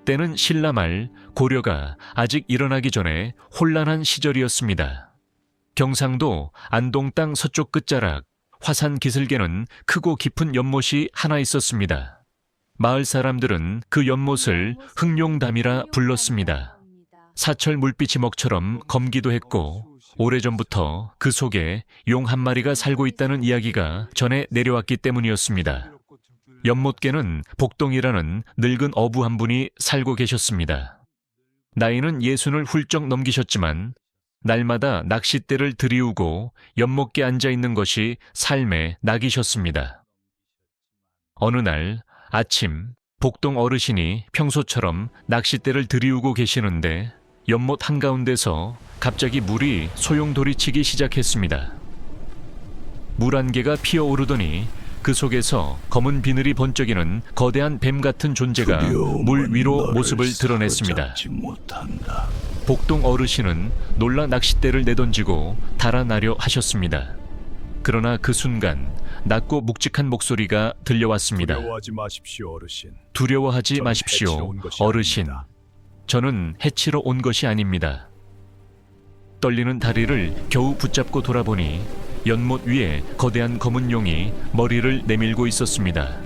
때는 신라 말 고려가 아직 일어나기 전에 혼란한 시절이었습니다. 경상도 안동 땅 서쪽 끝자락 화산 기슭에는 크고 깊은 연못이 하나 있었습니다. 마을 사람들은 그 연못을 흑룡담이라 불렀습니다. 사철 물빛이 먹처럼 검기도 했고 오래전부터 그 속에 용 한 마리가 살고 있다는 이야기가 전해 내려왔기 때문이었습니다. 연못계는 복동이라는 늙은 어부 한 분이 살고 계셨습니다. 나이는 60을 훌쩍 넘기셨지만 날마다 낚싯대를 들이우고 연못계 앉아 있는 것이 삶의 낙이셨습니다. 어느 날 아침 복동 어르신이 평소처럼 낚싯대를 들이우고 계시는데 연못 한가운데서 갑자기 물이 소용돌이치기 시작했습니다. 물 한 개가 피어오르더니 그 속에서 검은 비늘이 번쩍이는 거대한 뱀 같은 존재가 물 위로 모습을 드러냈습니다. 복동 어르신은 놀라 낚싯대를 내던지고 달아나려 하셨습니다. 그러나 그 순간 낮고 묵직한 목소리가 들려왔습니다. 두려워하지 마십시오, 어르신. 두려워하지 저는 마십시오, 해치러 온 것이 어르신. 아닙니다. 저는 해치러 온 것이 아닙니다. 떨리는 다리를 겨우 붙잡고 돌아보니 연못 위에 거대한 검은 용이 머리를 내밀고 있었습니다.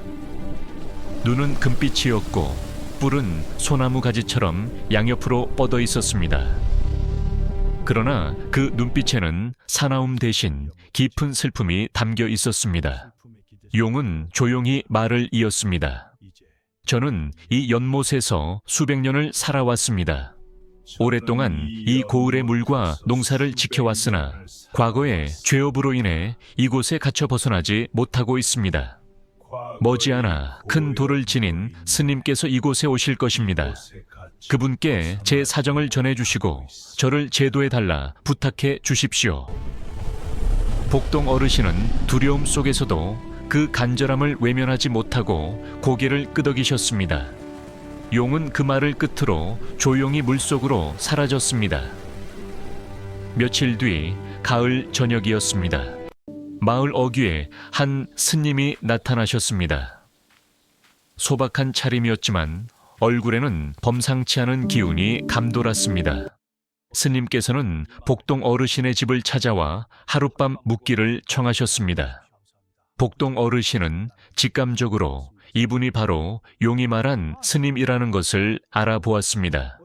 눈은 금빛이었고 뿔은 소나무 가지처럼 양옆으로 뻗어 있었습니다. 그러나 그 눈빛에는 사나움 대신 깊은 슬픔이 담겨 있었습니다. 용은 조용히 말을 이었습니다. 저는 이 연못에서 수백 년을 살아왔습니다. 오랫동안 이 고을의 물과 농사를 지켜왔으나 과거의 죄업으로 인해 이곳에 갇혀 벗어나지 못하고 있습니다. 머지않아 큰 돌을 지닌 스님께서 이곳에 오실 것입니다. 그분께 제 사정을 전해주시고 저를 제도해달라 부탁해 주십시오. 복동 어르신은 두려움 속에서도 그 간절함을 외면하지 못하고 고개를 끄덕이셨습니다. 용은 그 말을 끝으로 조용히 물속으로 사라졌습니다. 며칠 뒤 가을 저녁이었습니다. 마을 어귀에 한 스님이 나타나셨습니다. 소박한 차림이었지만 얼굴에는 범상치 않은 기운이 감돌았습니다. 스님께서는 복동 어르신의 집을 찾아와 하룻밤 묵기를 청하셨습니다. 복동 어르신은 직감적으로 이분이 바로 용이 말한 스님이라는 것을 알아보았습니다.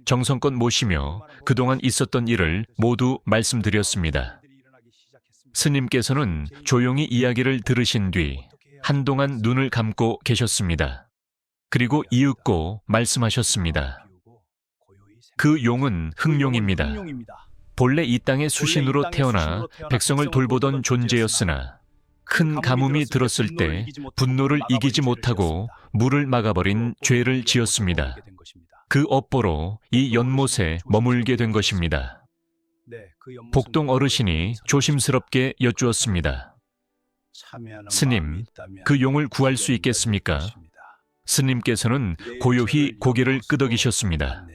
정성껏 모시며 그동안 있었던 일을 모두 말씀드렸습니다. 스님께서는 조용히 이야기를 들으신 뒤 한동안 눈을 감고 계셨습니다. 그리고 이윽고 말씀하셨습니다. 그 용은 흑룡입니다. 본래 이 땅의 수신으로 태어나 백성을 돌보던 존재였으나 큰 가뭄이 들었을 때 분노를 이기지 못하고 물을 막아버린 죄를 지었습니다. 그 업보로 이 연못에 머물게 된 것입니다. 복동 어르신이 조심스럽게 여쭈었습니다. 스님, 그 용을 구할 수 있겠습니까? 스님께서는 고요히 고개를 끄덕이셨습니다.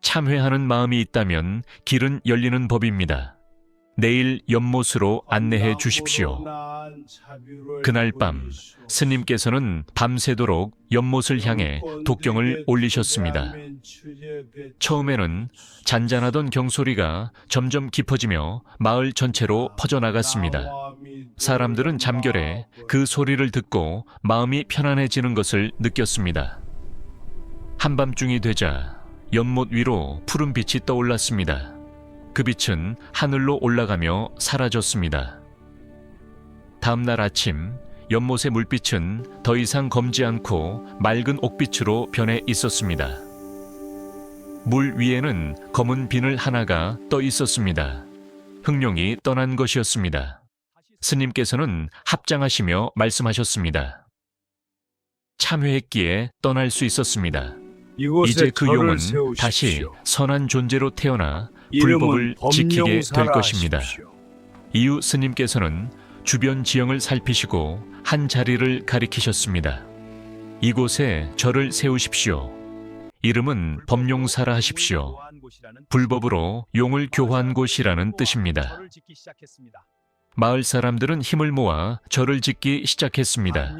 참회하는 마음이 있다면 길은 열리는 법입니다. 내일 연못으로 안내해 주십시오. 그날 밤 스님께서는 밤새도록 연못을 향해 독경을 올리셨습니다. 처음에는 잔잔하던 경소리가 점점 깊어지며 마을 전체로 퍼져나갔습니다. 사람들은 잠결에 그 소리를 듣고 마음이 편안해지는 것을 느꼈습니다. 한밤중이 되자 연못 위로 푸른 빛이 떠올랐습니다. 그 빛은 하늘로 올라가며 사라졌습니다. 다음 날 아침 연못의 물빛은 더 이상 검지 않고 맑은 옥빛으로 변해 있었습니다. 물 위에는 검은 비늘 하나가 떠 있었습니다. 흑룡이 떠난 것이었습니다. 스님께서는 합장하시며 말씀하셨습니다. 참회했기에 떠날 수 있었습니다. 이제 그 용은 다시 선한 존재로 태어나 불법을 지키게 될 것입니다. 이후 스님께서는 주변 지형을 살피시고 한 자리를 가리키셨습니다. 이곳에 절을 세우십시오. 이름은 법룡사라 하십시오. 불법으로 용을 교화한 곳이라는 뜻입니다. 마을 사람들은 힘을 모아 절을 짓기 시작했습니다.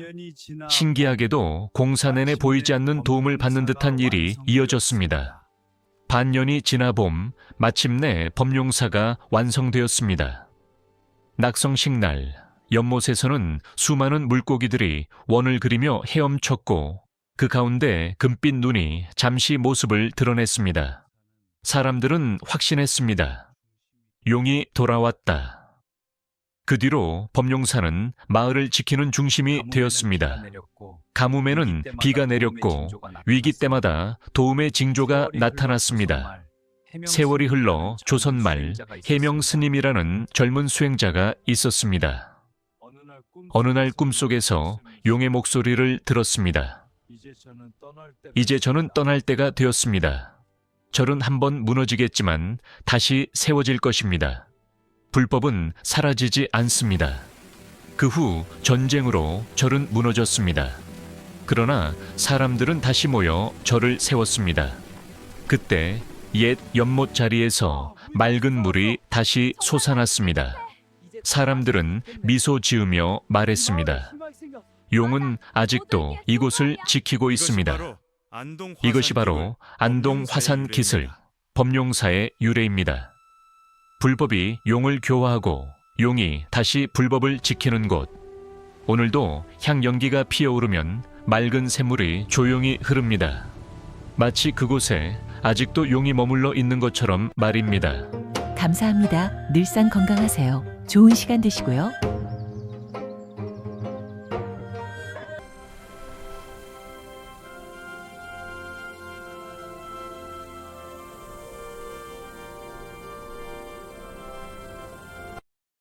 신기하게도 공사 내내 보이지 않는 도움을 받는 듯한 일이 이어졌습니다. 반년이 지나 봄, 마침내 법룡사가 완성되었습니다. 낙성식 날, 연못에서는 수많은 물고기들이 원을 그리며 헤엄쳤고 그 가운데 금빛 눈이 잠시 모습을 드러냈습니다. 사람들은 확신했습니다. 용이 돌아왔다. 그 뒤로 법룡사는 마을을 지키는 중심이 되었습니다. 가뭄에는 비가 내렸고 위기 때마다 도움의 징조가 나타났습니다. 세월이 흘러 조선 말 해명 스님이라는 젊은 수행자가 있었습니다. 어느 날 꿈속에서 용의 목소리를 들었습니다. 이제 저는 떠날 때가 되었습니다. 절은 한번 무너지겠지만 다시 세워질 것입니다. 불법은 사라지지 않습니다. 그 후 전쟁으로 절은 무너졌습니다. 그러나 사람들은 다시 모여 절을 세웠습니다. 그때 옛 연못 자리에서 맑은 물이 다시 솟아났습니다. 사람들은 미소 지으며 말했습니다. 용은 아직도 이곳을 지키고 있습니다. 이것이 바로 안동 화산 기슬, 법룡사의 유래입니다. 불법이 용을 교화하고 용이 다시 불법을 지키는 곳. 오늘도 향연기가 피어오르면 맑은 샘물이 조용히 흐릅니다. 마치 그곳에 아직도 용이 머물러 있는 것처럼 말입니다. 감사합니다. 늘상 건강하세요. 좋은 시간 되시고요.